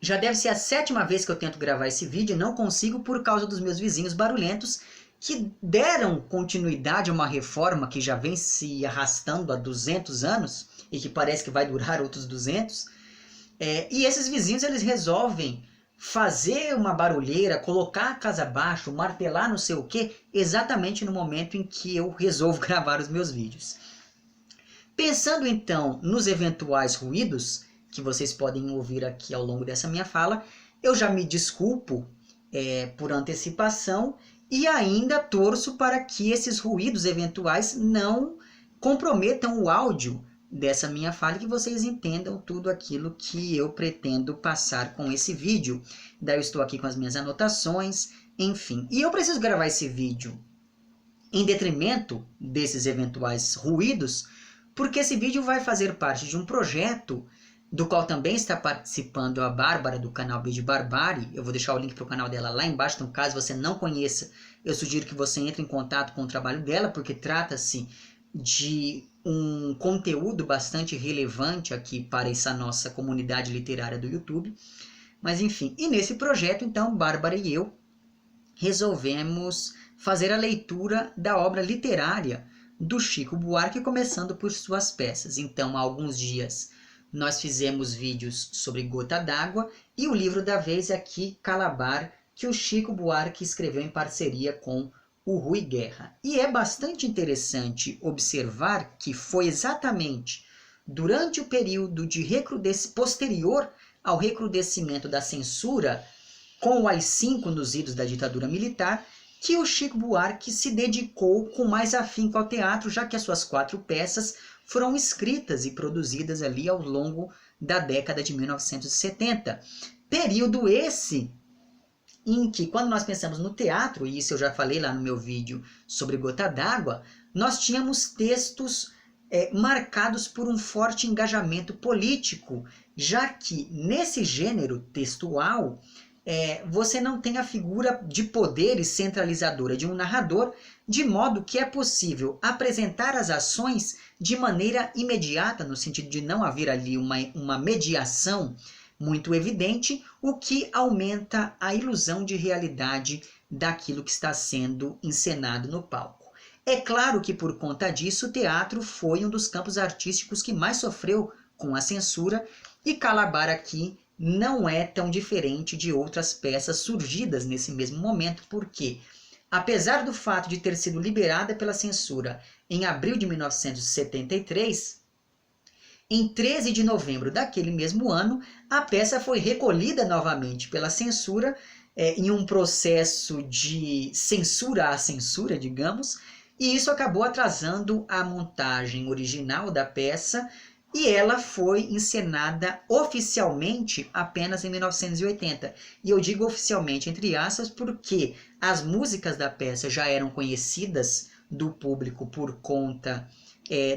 Já deve ser a 7ª vez que eu tento gravar esse vídeo e não consigo por causa dos meus vizinhos barulhentos que deram continuidade a uma reforma que já vem se arrastando há 200 anos e que parece que vai durar outros 200. E esses vizinhos eles resolvem fazer uma barulheira, colocar a casa abaixo, martelar não sei o que, exatamente no momento em que eu resolvo gravar os meus vídeos. Pensando então nos eventuais ruídos que vocês podem ouvir aqui ao longo dessa minha fala, eu já me desculpo por antecipação e ainda torço para que esses ruídos eventuais não comprometam o áudio dessa minha fala e que vocês entendam tudo aquilo que eu pretendo passar com esse vídeo. Daí eu estou aqui com as minhas anotações, enfim. E eu preciso gravar esse vídeo em detrimento desses eventuais ruídos, porque esse vídeo vai fazer parte de um projeto do qual também está participando a Bárbara do canal Beijo Barbari. Eu vou deixar o link para o canal dela lá embaixo, então caso você não conheça, eu sugiro que você entre em contato com o trabalho dela, porque trata-se de um conteúdo bastante relevante aqui para essa nossa comunidade literária do YouTube. Mas enfim, e nesse projeto então, Bárbara e eu resolvemos fazer a leitura da obra literária do Chico Buarque, começando por suas peças. Então, há alguns dias nós fizemos vídeos sobre Gota d'Água e o livro da vez é aqui, Calabar, que o Chico Buarque escreveu em parceria com o Rui Guerra. E é bastante interessante observar que foi exatamente durante o período de posterior ao recrudescimento da censura com o AI-5 nos idos da ditadura militar, que o Chico Buarque se dedicou com mais afinco ao teatro, já que as suas 4 peças foram escritas e produzidas ali ao longo da década de 1970. Período esse em que, quando nós pensamos no teatro, e isso eu já falei lá no meu vídeo sobre Gota d'Água, nós tínhamos textos marcados por um forte engajamento político, já que nesse gênero textual você não tem a figura de poder e centralizadora de um narrador, de modo que é possível apresentar as ações de maneira imediata, no sentido de não haver ali uma mediação muito evidente, o que aumenta a ilusão de realidade daquilo que está sendo encenado no palco. É claro que por conta disso o teatro foi um dos campos artísticos que mais sofreu com a censura, e Calabar aqui não é tão diferente de outras peças surgidas nesse mesmo momento, porque, apesar do fato de ter sido liberada pela censura em abril de 1973, em 13 de novembro daquele mesmo ano, a peça foi recolhida novamente pela censura, em um processo de censura à censura, digamos, e isso acabou atrasando a montagem original da peça, e ela foi encenada oficialmente apenas em 1980. E eu digo oficialmente entre aspas porque as músicas da peça já eram conhecidas do público por conta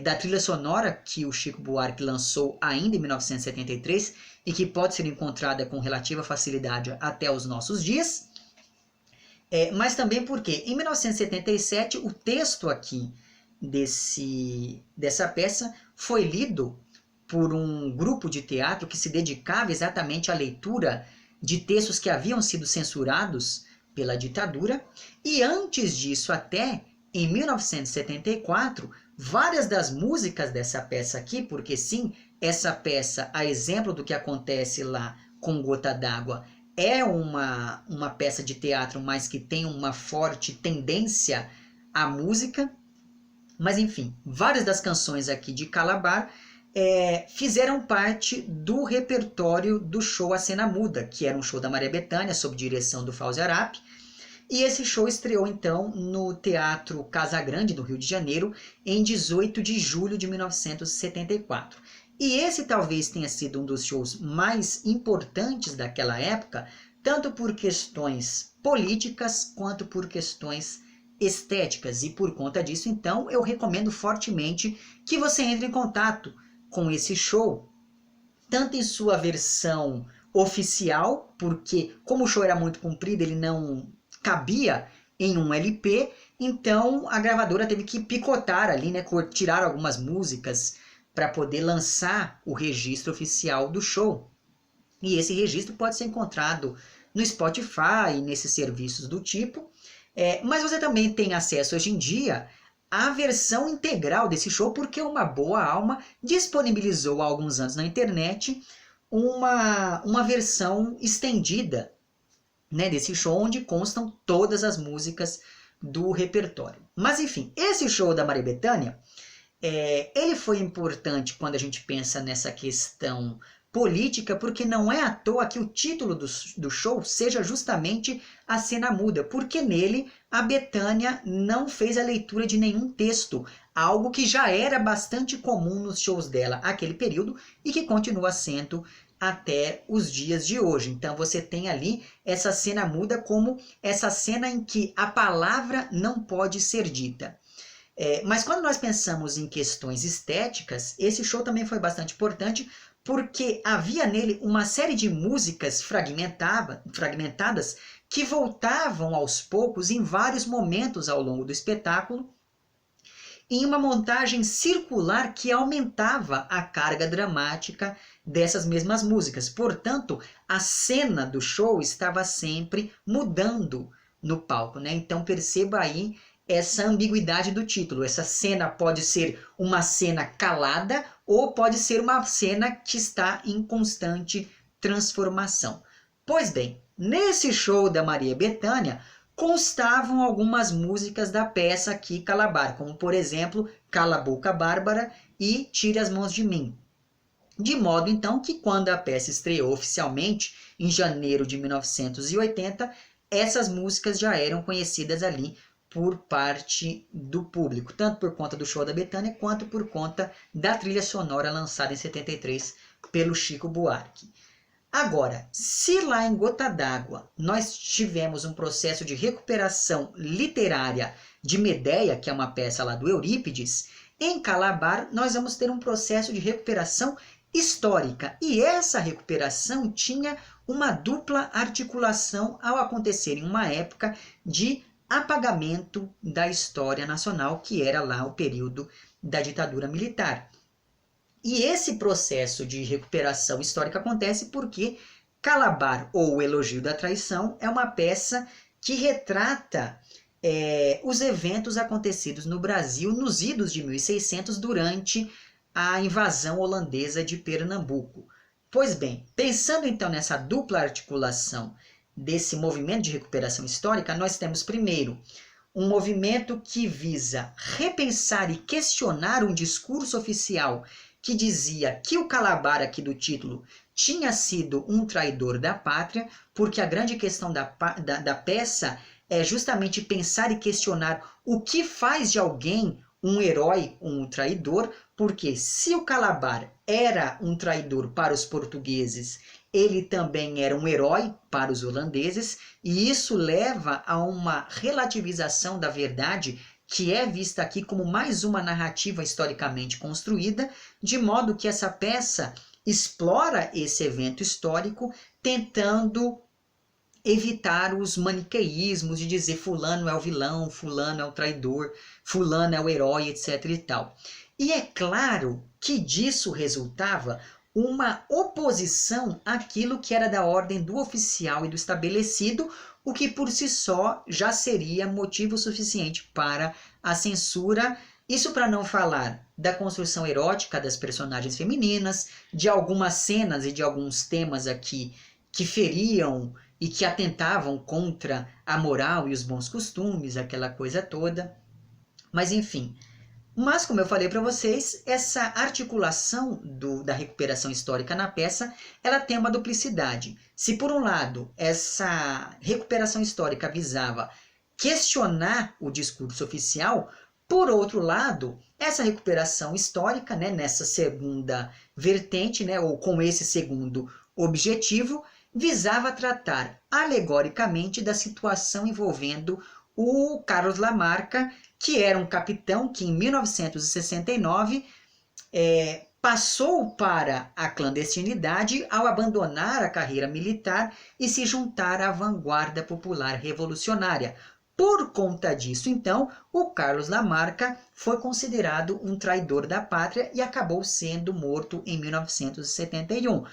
da trilha sonora que o Chico Buarque lançou ainda em 1973 e que pode ser encontrada com relativa facilidade até os nossos dias. Mas também porque em 1977 o texto aqui dessa peça foi lido por um grupo de teatro que se dedicava exatamente à leitura de textos que haviam sido censurados pela ditadura. E antes disso, até em 1974, várias das músicas dessa peça aqui, porque sim, essa peça, a exemplo do que acontece lá com Gota d'Água, é uma peça de teatro, mas que tem uma forte tendência à música. Mas enfim, várias das canções aqui de Calabar fizeram parte do repertório do show A Cena Muda, que era um show da Maria Bethânia, sob direção do Fauzi Arap. E esse show estreou então no Teatro Casa Grande, do Rio de Janeiro, em 18 de julho de 1974. E esse talvez tenha sido um dos shows mais importantes daquela época, tanto por questões políticas quanto por questões estéticas. E por conta disso, então, eu recomendo fortemente que você entre em contato com esse show, tanto em sua versão oficial, porque como o show era muito comprido, ele não cabia em um LP, então a gravadora teve que picotar ali, né, tirar algumas músicas para poder lançar o registro oficial do show. E esse registro pode ser encontrado no Spotify, nesses serviços do tipo. Mas você também tem acesso hoje em dia à versão integral desse show, porque uma boa alma disponibilizou há alguns anos na internet uma versão estendida, né, desse show, onde constam todas as músicas do repertório. Mas enfim, esse show da Maria Bethânia, ele foi importante quando a gente pensa nessa questão política, porque não é à toa que o título do show seja justamente A Cena Muda, porque nele a Bethânia não fez a leitura de nenhum texto, algo que já era bastante comum nos shows dela naquele período e que continua sendo até os dias de hoje. Então você tem ali essa cena muda como essa cena em que a palavra não pode ser dita. Mas quando nós pensamos em questões estéticas, esse show também foi bastante importante, porque havia nele uma série de músicas fragmentadas que voltavam aos poucos em vários momentos ao longo do espetáculo, em uma montagem circular que aumentava a carga dramática dessas mesmas músicas. Portanto, a cena do show estava sempre mudando no palco, né? Então perceba aí essa ambiguidade do título. Essa cena pode ser uma cena calada ou pode ser uma cena que está em constante transformação. Pois bem, nesse show da Maria Bethânia constavam algumas músicas da peça aqui Calabar, como por exemplo Cala a Boca Bárbara e Tire as Mãos de Mim. De modo então que quando a peça estreou oficialmente em janeiro de 1980, essas músicas já eram conhecidas ali por parte do público, tanto por conta do show da Bethânia quanto por conta da trilha sonora lançada em 73 pelo Chico Buarque. Agora, se lá em Gota d'Água nós tivemos um processo de recuperação literária de Medéia, que é uma peça lá do Eurípides, em Calabar nós vamos ter um processo de recuperação histórica. E essa recuperação tinha uma dupla articulação ao acontecer em uma época de apagamento da história nacional, que era lá o período da ditadura militar. E esse processo de recuperação histórica acontece porque Calabar, ou o Elogio da Traição, é uma peça que retrata os eventos acontecidos no Brasil nos idos de 1600 durante a invasão holandesa de Pernambuco. Pois bem, pensando então nessa dupla articulação desse movimento de recuperação histórica, nós temos primeiro um movimento que visa repensar e questionar um discurso oficial que dizia que o Calabar aqui do título tinha sido um traidor da pátria, porque a grande questão da peça é justamente pensar e questionar o que faz de alguém um herói ou um traidor, porque se o Calabar era um traidor para os portugueses, ele também era um herói para os holandeses, e isso leva a uma relativização da verdade que é vista aqui como mais uma narrativa historicamente construída, de modo que essa peça explora esse evento histórico tentando evitar os maniqueísmos de dizer fulano é o vilão, fulano é o traidor, fulano é o herói, etc. e tal. E é claro que disso resultava uma oposição àquilo que era da ordem do oficial e do estabelecido, o que por si só já seria motivo suficiente para a censura. Isso para não falar da construção erótica das personagens femininas, de algumas cenas e de alguns temas aqui que feriam e que atentavam contra a moral e os bons costumes, aquela coisa toda. Mas enfim, mas como eu falei para vocês, essa articulação da recuperação histórica na peça, ela tem uma duplicidade. Se por um lado essa recuperação histórica visava questionar o discurso oficial, por outro lado, essa recuperação histórica, né, nessa segunda vertente, né, ou com esse segundo objetivo, visava tratar alegoricamente da situação envolvendo o Carlos Lamarca, que era um capitão que em 1969 passou para a clandestinidade ao abandonar a carreira militar e se juntar à vanguarda popular revolucionária. Por conta disso, então, o Carlos Lamarca foi considerado um traidor da pátria e acabou sendo morto em 1971.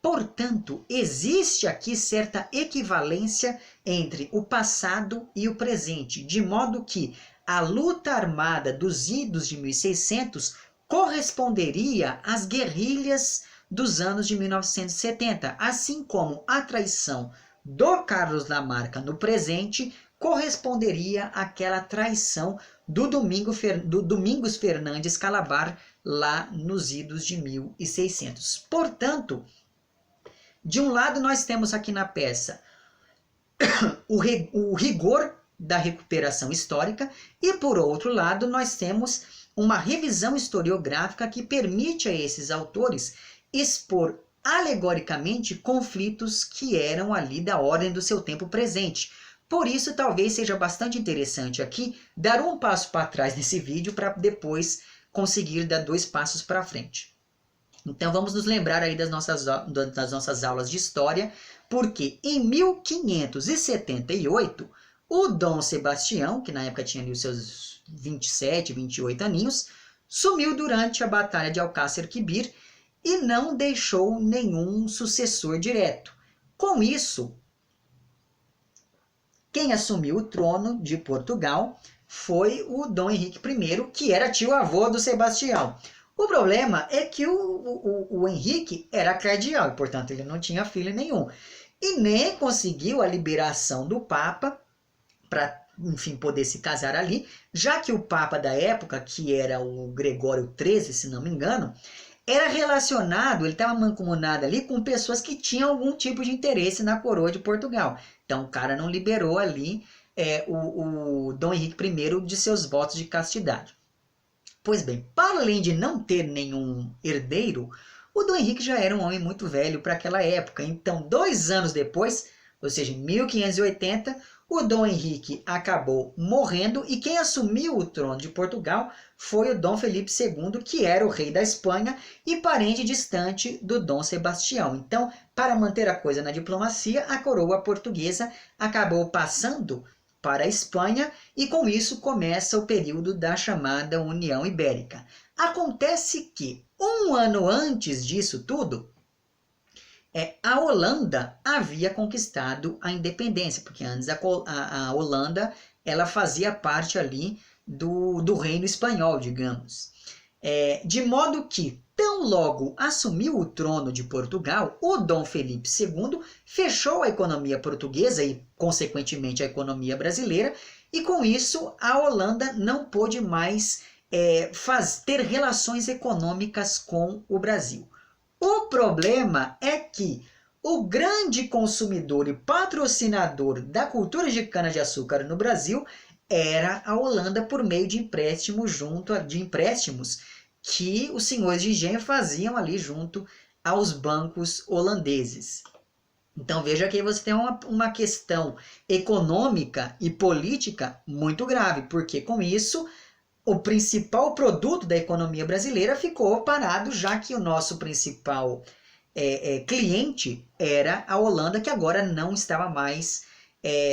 Portanto, existe aqui certa equivalência entre o passado e o presente, de modo que a luta armada dos idos de 1600 corresponderia às guerrilhas dos anos de 1970, assim como a traição do Carlos Lamarca no presente corresponderia àquela traição do Domingos Fernandes Calabar lá nos idos de 1600. Portanto, de um lado nós temos aqui na peça o rigor da recuperação histórica e por outro lado nós temos uma revisão historiográfica que permite a esses autores expor alegoricamente conflitos que eram ali da ordem do seu tempo presente. Por isso talvez seja bastante interessante aqui dar um passo para trás nesse vídeo para depois conseguir dar 2 passos para frente. Então vamos nos lembrar aí das nossas aulas de história, porque em 1578, o Dom Sebastião, que na época tinha ali os seus 27, 28 aninhos, sumiu durante a Batalha de Alcácer Quibir e não deixou nenhum sucessor direto. Com isso, quem assumiu o trono de Portugal foi o Dom Henrique I, que era tio-avô do Sebastião. O problema é que o Henrique era cardeal e, portanto, ele não tinha filho nenhum. E nem conseguiu a liberação do Papa para, enfim, poder se casar ali, já que o Papa da época, que era o Gregório XIII, se não me engano, era relacionado, ele estava mancomunado ali com pessoas que tinham algum tipo de interesse na coroa de Portugal. Então o cara não liberou ali o Dom Henrique I de seus votos de castidade. Pois bem, para além de não ter nenhum herdeiro, o Dom Henrique já era um homem muito velho para aquela época. Então, 2 anos depois, ou seja, em 1580, o Dom Henrique acabou morrendo e quem assumiu o trono de Portugal foi o Dom Felipe II, que era o rei da Espanha e parente distante do Dom Sebastião. Então, para manter a coisa na diplomacia, a coroa portuguesa acabou passando para a Espanha e com isso começa o período da chamada União Ibérica. Acontece que 1 ano antes disso tudo, a Holanda havia conquistado a independência, porque antes a Holanda ela fazia parte ali do reino espanhol, digamos. De modo que, tão logo assumiu o trono de Portugal, o Dom Felipe II fechou a economia portuguesa e, consequentemente, a economia brasileira, e com isso a Holanda não pôde mais ter relações econômicas com o Brasil. O problema é que o grande consumidor e patrocinador da cultura de cana-de-açúcar no Brasil era a Holanda por meio de empréstimos que os senhores de engenho faziam ali junto aos bancos holandeses. Então veja que você tem uma questão econômica e política muito grave, porque com isso o principal produto da economia brasileira ficou parado, já que o nosso principal cliente era a Holanda, que agora não estava mais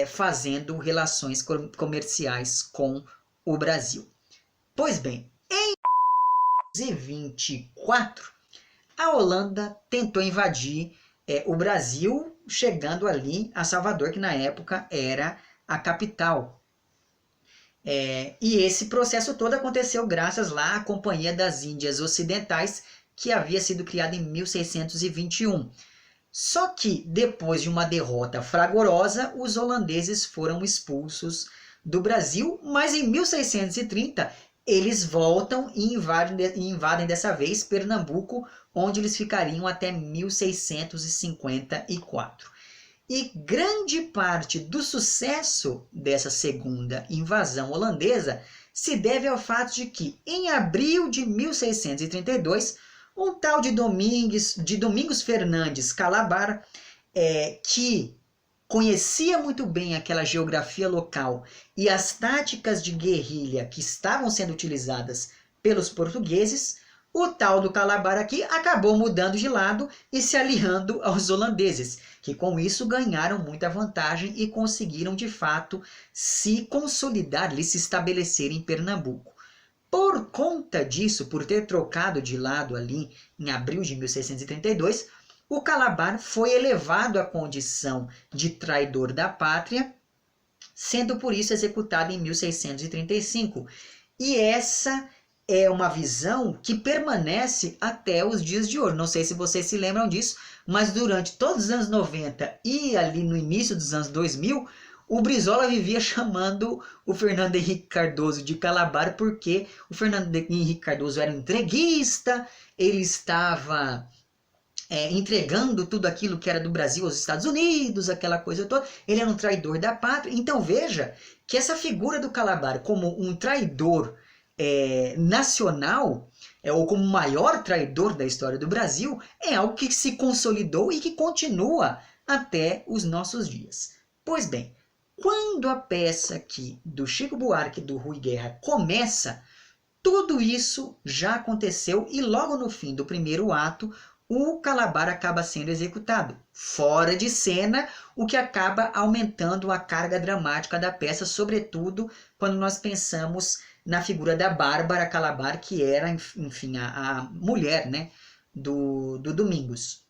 fazendo relações comerciais com o Brasil. Pois bem, em 1924, a Holanda tentou invadir o Brasil, chegando ali a Salvador, que na época era a capital. E esse processo todo aconteceu graças lá à Companhia das Índias Ocidentais, que havia sido criada em 1621. Só que, depois de uma derrota fragorosa, os holandeses foram expulsos do Brasil, mas em 1630 eles voltam e invadem dessa vez Pernambuco, onde eles ficariam até 1654. E grande parte do sucesso dessa segunda invasão holandesa se deve ao fato de que, em abril de 1632, um tal de Domingos Fernandes Calabar, que conhecia muito bem aquela geografia local e as táticas de guerrilha que estavam sendo utilizadas pelos portugueses, o tal do Calabar aqui acabou mudando de lado e se aliando aos holandeses, que com isso ganharam muita vantagem e conseguiram de fato se consolidar e se estabelecer em Pernambuco. Por conta disso, por ter trocado de lado ali em abril de 1632, o Calabar foi elevado à condição de traidor da pátria, sendo por isso executado em 1635. E essa é uma visão que permanece até os dias de hoje. Não sei se vocês se lembram disso, mas durante todos os anos 90 e ali no início dos anos 2000, o Brizola vivia chamando o Fernando Henrique Cardoso de Calabar, porque o Fernando Henrique Cardoso era um entreguista, ele estava entregando tudo aquilo que era do Brasil aos Estados Unidos, aquela coisa toda. Ele era um traidor da pátria. Então veja que essa figura do Calabar como um traidor nacional, ou como o maior traidor da história do Brasil, é algo que se consolidou e que continua até os nossos dias. Pois bem, quando a peça aqui do Chico Buarque e do Rui Guerra começa, tudo isso já aconteceu e logo no fim do primeiro ato, o Calabar acaba sendo executado, fora de cena, o que acaba aumentando a carga dramática da peça, sobretudo quando nós pensamos na figura da Bárbara Calabar, que era, enfim, a mulher, né, do Domingos.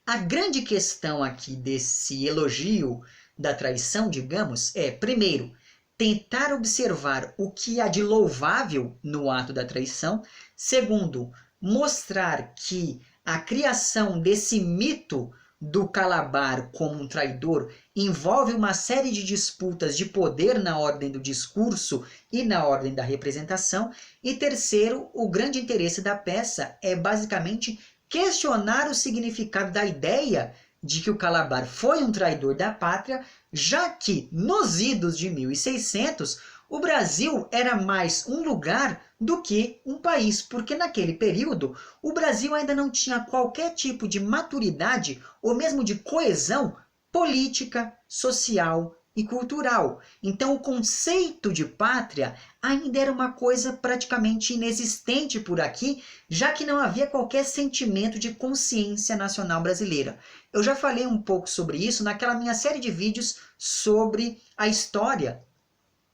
A grande questão aqui desse elogio da traição, digamos, é, primeiro, tentar observar o que há de louvável no ato da traição. Segundo, mostrar que a criação desse mito do Calabar como um traidor envolve uma série de disputas de poder na ordem do discurso e na ordem da representação. E terceiro, o grande interesse da peça é basicamente questionar o significado da ideia de que o Calabar foi um traidor da pátria, já que nos idos de 1600 o Brasil era mais um lugar do que um país, porque naquele período o Brasil ainda não tinha qualquer tipo de maturidade ou mesmo de coesão política, social e cultural. Então o conceito de pátria ainda era uma coisa praticamente inexistente por aqui, já que não havia qualquer sentimento de consciência nacional brasileira. Eu já falei um pouco sobre isso naquela minha série de vídeos sobre a história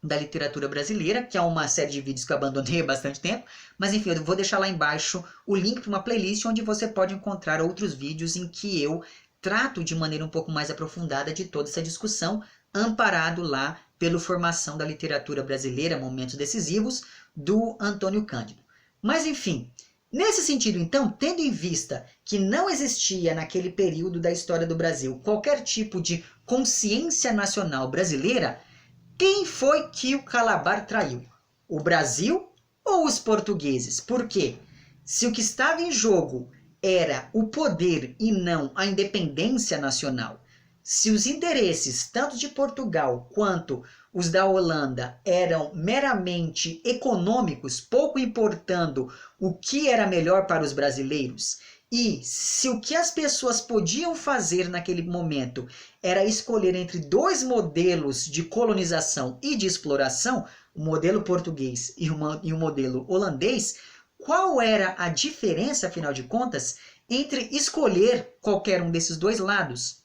da literatura brasileira, que é uma série de vídeos que eu abandonei há bastante tempo, mas enfim, eu vou deixar lá embaixo o link para uma playlist onde você pode encontrar outros vídeos em que eu trato de maneira um pouco mais aprofundada de toda essa discussão, amparado lá pelo Formação da Literatura Brasileira, Momentos Decisivos, do Antônio Cândido. Mas enfim, nesse sentido então, tendo em vista que não existia naquele período da história do Brasil qualquer tipo de consciência nacional brasileira, quem foi que o Calabar traiu? O Brasil ou os portugueses? Por quê? Se o que estava em jogo era o poder e não a independência nacional, se os interesses tanto de Portugal quanto os da Holanda eram meramente econômicos, pouco importando o que era melhor para os brasileiros, e se o que as pessoas podiam fazer naquele momento era escolher entre dois modelos de colonização e de exploração, o modelo português e o modelo holandês, qual era a diferença, afinal de contas, entre escolher qualquer um desses dois lados?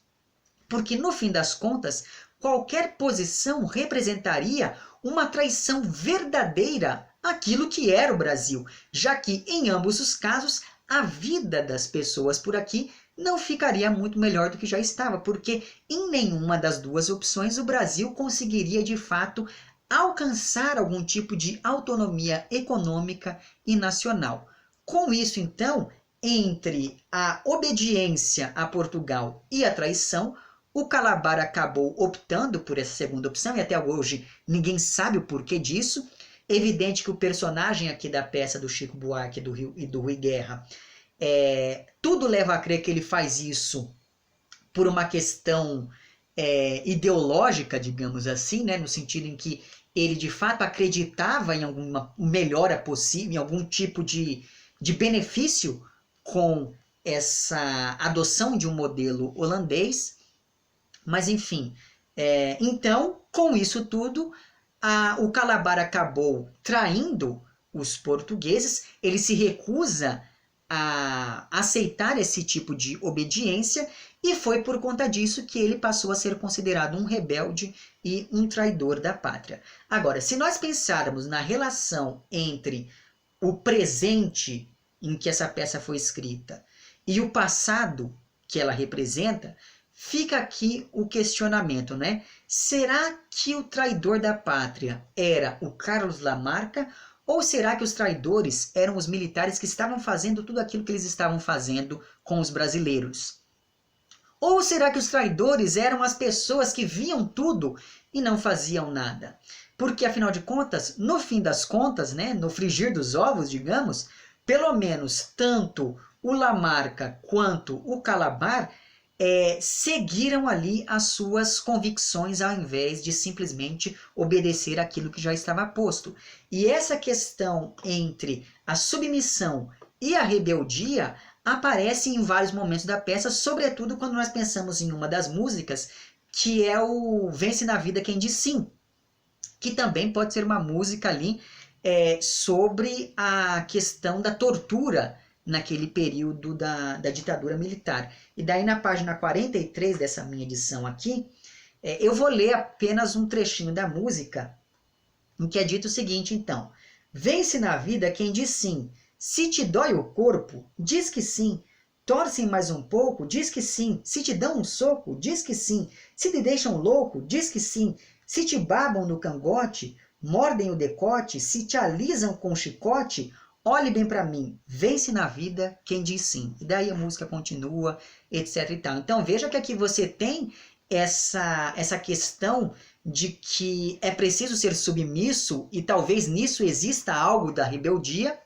Porque, no fim das contas, qualquer posição representaria uma traição verdadeira àquilo que era o Brasil, já que, em ambos os casos, a vida das pessoas por aqui não ficaria muito melhor do que já estava, porque em nenhuma das duas opções o Brasil conseguiria de fato alcançar algum tipo de autonomia econômica e nacional. Com isso, então, entre a obediência a Portugal e a traição, o Calabar acabou optando por essa segunda opção, e até hoje ninguém sabe o porquê disso. Evidente que o personagem aqui da peça do Chico Buarque e do Rui Guerra, tudo leva a crer que ele faz isso por uma questão ideológica, digamos assim, né? No sentido em que ele de fato acreditava em alguma melhora possível, em algum tipo de benefício com essa adoção de um modelo holandês. Mas enfim, então, com isso tudo, o Calabar acabou traindo os portugueses, ele se recusa a aceitar esse tipo de obediência e foi por conta disso que ele passou a ser considerado um rebelde e um traidor da pátria. Agora, se nós pensarmos na relação entre o presente em que essa peça foi escrita e o passado que ela representa, fica aqui o questionamento, né? Será que o traidor da pátria era o Carlos Lamarca? Ou será que os traidores eram os militares que estavam fazendo tudo aquilo que eles estavam fazendo com os brasileiros? Ou será que os traidores eram as pessoas que viam tudo e não faziam nada? Porque, afinal de contas, no fim das contas, né, no frigir dos ovos, digamos, pelo menos tanto o Lamarca quanto o Calabar seguiram ali as suas convicções ao invés de simplesmente obedecer aquilo que já estava posto. E essa questão entre a submissão e a rebeldia aparece em vários momentos da peça, sobretudo quando nós pensamos em uma das músicas, que é o Vence na Vida Quem Diz Sim, que também pode ser uma música ali sobre a questão da tortura naquele período da ditadura militar. E daí na página 43 dessa minha edição aqui, eu vou ler apenas um trechinho da música, em que é dito o seguinte, então: vence na vida quem diz sim. Se te dói o corpo, diz que sim. Torcem mais um pouco, diz que sim. Se te dão um soco, diz que sim. Se te deixam louco, diz que sim. Se te babam no cangote, mordem o decote, se te alisam com chicote, olhe bem para mim, vence na vida quem diz sim. E daí a música continua, etc e tal. Então veja que aqui você tem essa questão de que é preciso ser submisso, e talvez nisso exista algo da rebeldia,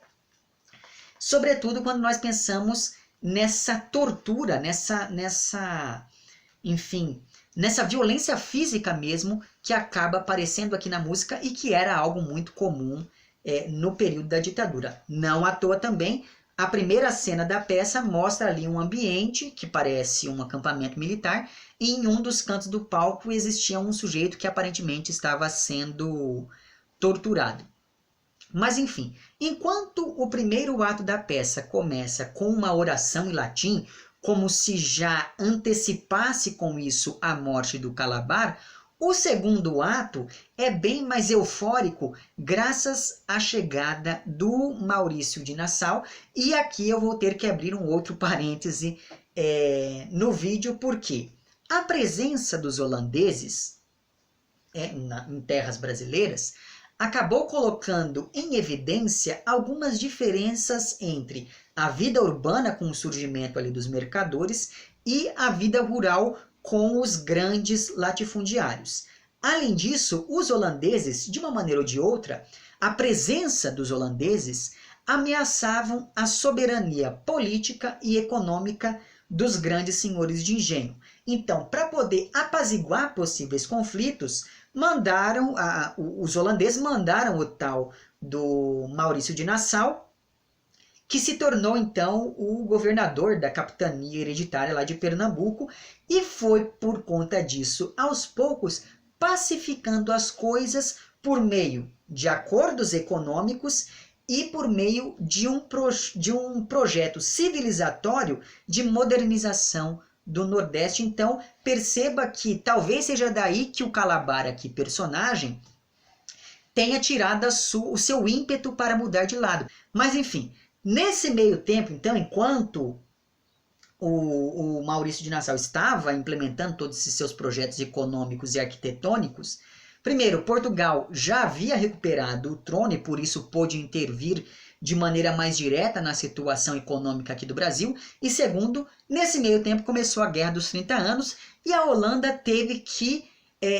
sobretudo quando nós pensamos nessa tortura, enfim, nessa violência física mesmo, que acaba aparecendo aqui na música e que era algo muito comum no período da ditadura. Não à toa também, a primeira cena da peça mostra ali um ambiente que parece um acampamento militar, e em um dos cantos do palco existia um sujeito que aparentemente estava sendo torturado. Mas enfim, enquanto o primeiro ato da peça começa com uma oração em latim, como se já antecipasse com isso a morte do Calabar, o segundo ato é bem mais eufórico graças à chegada do Maurício de Nassau. E aqui eu vou ter que abrir um outro parêntese no vídeo, porque a presença dos holandeses em terras brasileiras acabou colocando em evidência algumas diferenças entre a vida urbana com o surgimento ali dos mercadores e a vida rural com os grandes latifundiários. Além disso, os holandeses, de uma maneira ou de outra, a presença dos holandeses ameaçavam a soberania política e econômica dos grandes senhores de engenho. Então, para poder apaziguar possíveis conflitos, os holandeses mandaram o tal do Maurício de Nassau, que se tornou então o governador da capitania hereditária lá de Pernambuco, e foi por conta disso, aos poucos, pacificando as coisas por meio de acordos econômicos e por meio de um projeto civilizatório de modernização do Nordeste. Então, perceba que talvez seja daí que o Calabar, aqui personagem, tenha tirado o seu ímpeto para mudar de lado. Mas, enfim, nesse meio tempo, então, enquanto o Maurício de Nassau estava implementando todos esses seus projetos econômicos e arquitetônicos, primeiro, Portugal já havia recuperado o trono e por isso pôde intervir de maneira mais direta na situação econômica aqui do Brasil. E segundo, nesse meio tempo começou a Guerra dos 30 Anos e a Holanda teve que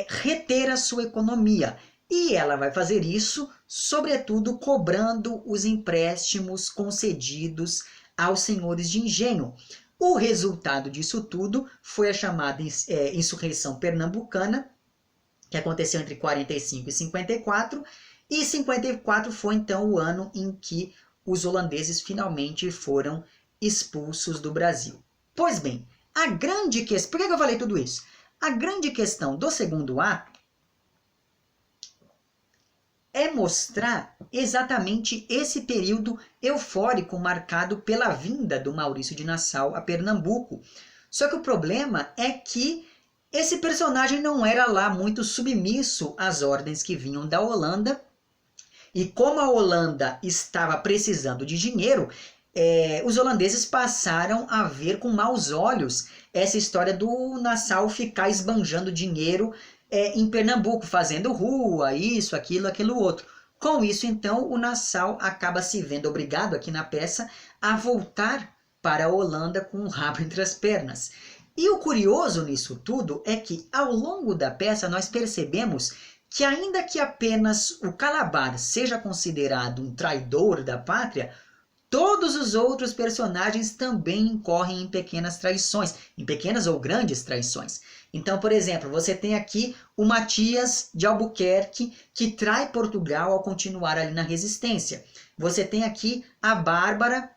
reter a sua economia. E ela vai fazer isso, sobretudo, cobrando os empréstimos concedidos aos senhores de engenho. O resultado disso tudo foi a chamada insurreição pernambucana, que aconteceu entre 45 e 54, e 54 foi então o ano em que os holandeses finalmente foram expulsos do Brasil. Pois bem, a grande questão... Por que eu falei tudo isso? A grande questão do segundo ato é mostrar exatamente esse período eufórico marcado pela vinda do Maurício de Nassau a Pernambuco. Só que o problema é que esse personagem não era lá muito submisso às ordens que vinham da Holanda, e como a Holanda estava precisando de dinheiro, os holandeses passaram a ver com maus olhos essa história do Nassau ficar esbanjando dinheiro em Pernambuco, fazendo rua, isso, aquilo outro. Com isso, então, o Nassau acaba se vendo obrigado aqui na peça a voltar para a Holanda com o rabo entre as pernas. E o curioso nisso tudo é que, ao longo da peça, nós percebemos que, ainda que apenas o Calabar seja considerado um traidor da pátria, todos os outros personagens também incorrem em pequenas traições, em pequenas ou grandes traições. Então, por exemplo, você tem aqui o Matias de Albuquerque, que trai Portugal ao continuar ali na resistência. Você tem aqui a Bárbara,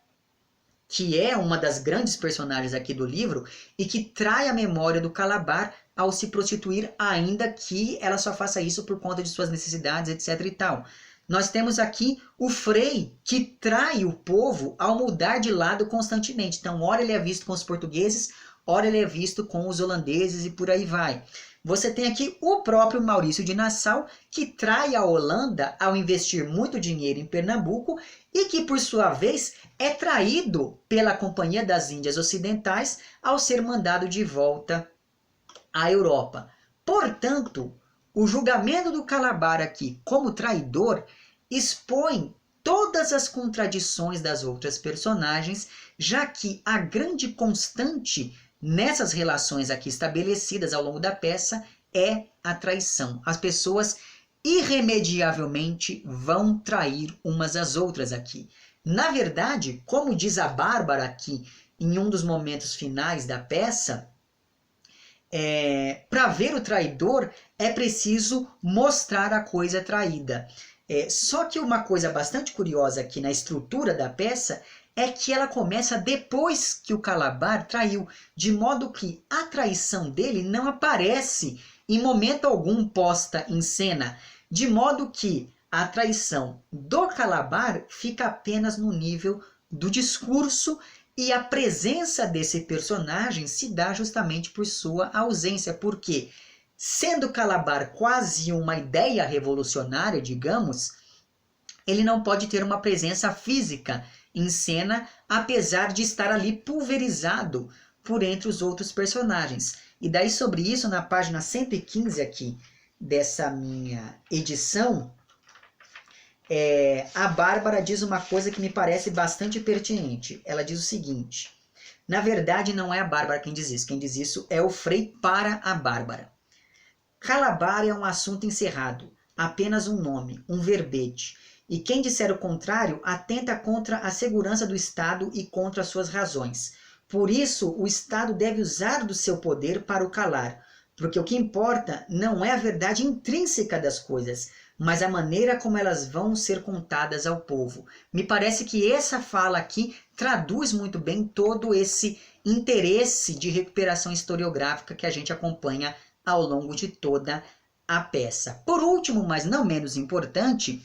que é uma das grandes personagens aqui do livro, e que trai a memória do Calabar ao se prostituir, ainda que ela só faça isso por conta de suas necessidades, etc. e tal. Nós temos aqui o Frei, que trai o povo ao mudar de lado constantemente. Então, ora ele é visto com os portugueses, ora ele é visto com os holandeses e por aí vai. Você tem aqui o próprio Maurício de Nassau, que trai a Holanda ao investir muito dinheiro em Pernambuco e que, por sua vez, é traído pela Companhia das Índias Ocidentais ao ser mandado de volta à Europa. Portanto, o julgamento do Calabar aqui como traidor expõe todas as contradições das outras personagens, já que a grande constante nessas relações aqui estabelecidas ao longo da peça é a traição. As pessoas irremediavelmente vão trair umas às outras aqui. Na verdade, como diz a Bárbara aqui em um dos momentos finais da peça, para ver o traidor é preciso mostrar a coisa traída. Só que uma coisa bastante curiosa aqui na estrutura da peça é que ela começa depois que o Calabar traiu, de modo que a traição dele não aparece em momento algum posta em cena, de modo que a traição do Calabar fica apenas no nível do discurso e a presença desse personagem se dá justamente por sua ausência, porque, sendo Calabar quase uma ideia revolucionária, digamos, ele não pode ter uma presença física em cena, apesar de estar ali pulverizado por entre os outros personagens. E daí sobre isso, na página 115 aqui dessa minha edição, a Bárbara diz uma coisa que me parece bastante pertinente. Ela diz o seguinte: na verdade não é a Bárbara quem diz isso é o Frei para a Bárbara. Calabar é um assunto encerrado, apenas um nome, um verbete, e quem disser o contrário atenta contra a segurança do Estado e contra suas razões. Por isso, o Estado deve usar do seu poder para o calar, porque o que importa não é a verdade intrínseca das coisas, mas a maneira como elas vão ser contadas ao povo. Me parece que essa fala aqui traduz muito bem todo esse interesse de recuperação historiográfica que a gente acompanha ao longo de toda a peça. Por último, mas não menos importante,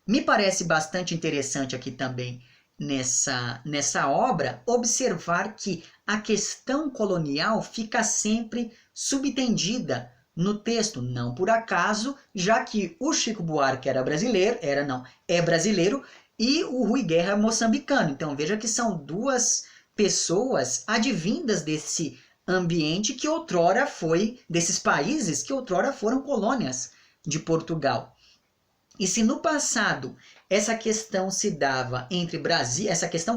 me parece bastante interessante aqui também nessa obra observar que a questão colonial fica sempre subtendida no texto, não por acaso, já que o Chico Buarque é brasileiro, e o Rui Guerra é moçambicano. Então veja que são duas pessoas advindas desse ambiente que outrora desses países que outrora foram colônias de Portugal. E se no passado essa questão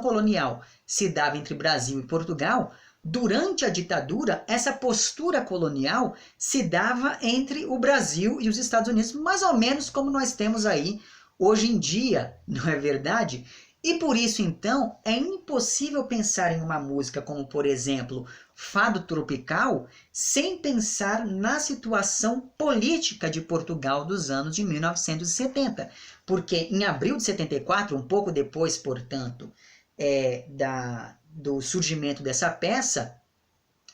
colonial se dava entre Brasil e Portugal, durante a ditadura, essa postura colonial se dava entre o Brasil e os Estados Unidos, mais ou menos como nós temos aí hoje em dia, não é verdade? E por isso, então, é impossível pensar em uma música como, por exemplo, Fado Tropical, sem pensar na situação política de Portugal dos anos de 1970. Porque em abril de 74, um pouco depois, portanto, do surgimento dessa peça,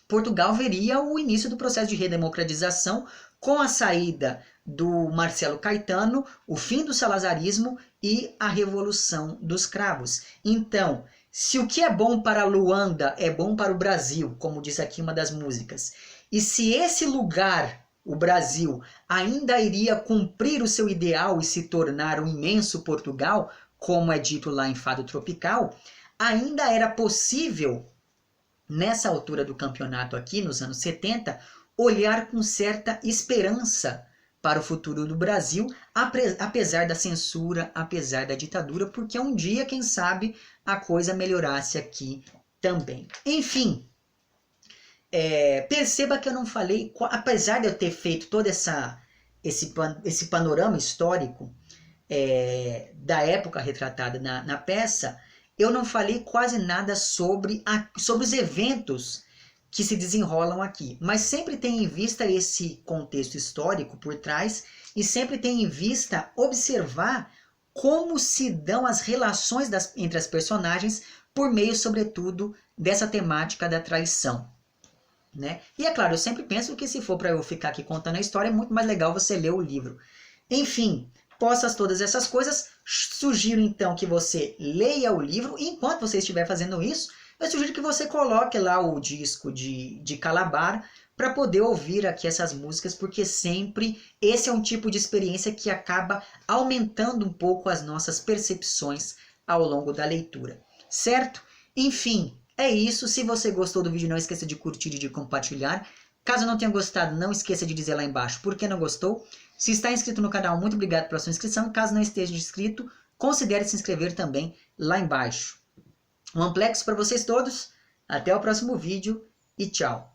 Portugal veria o início do processo de redemocratização com a saída do Marcelo Caetano, o fim do salazarismo e a Revolução dos Cravos. Então, se o que é bom para Luanda é bom para o Brasil, como diz aqui uma das músicas, e se esse lugar, o Brasil, ainda iria cumprir o seu ideal e se tornar um imenso Portugal, como é dito lá em Fado Tropical, ainda era possível, nessa altura do campeonato aqui, nos anos 70, olhar com certa esperança para o futuro do Brasil, apesar da censura, apesar da ditadura, porque um dia, quem sabe, a coisa melhorasse aqui também. Enfim, perceba que eu não falei, apesar de eu ter feito todo esse panorama histórico da época retratada na peça, eu não falei quase nada sobre os eventos que se desenrolam aqui, mas sempre tem em vista esse contexto histórico por trás e sempre tem em vista observar como se dão as relações entre as personagens por meio, sobretudo, dessa temática da traição. Né? E é claro, eu sempre penso que se for para eu ficar aqui contando a história, é muito mais legal você ler o livro. Enfim, postas todas essas coisas, sugiro então que você leia o livro, e enquanto você estiver fazendo isso, eu sugiro que você coloque lá o disco de Calabar para poder ouvir aqui essas músicas, porque sempre esse é um tipo de experiência que acaba aumentando um pouco as nossas percepções ao longo da leitura, certo? Enfim, é isso. Se você gostou do vídeo, não esqueça de curtir e de compartilhar. Caso não tenha gostado, não esqueça de dizer lá embaixo por que não gostou. Se está inscrito no canal, muito obrigado pela sua inscrição. Caso não esteja inscrito, considere se inscrever também lá embaixo. Um amplexo para vocês todos. Até o próximo vídeo e tchau.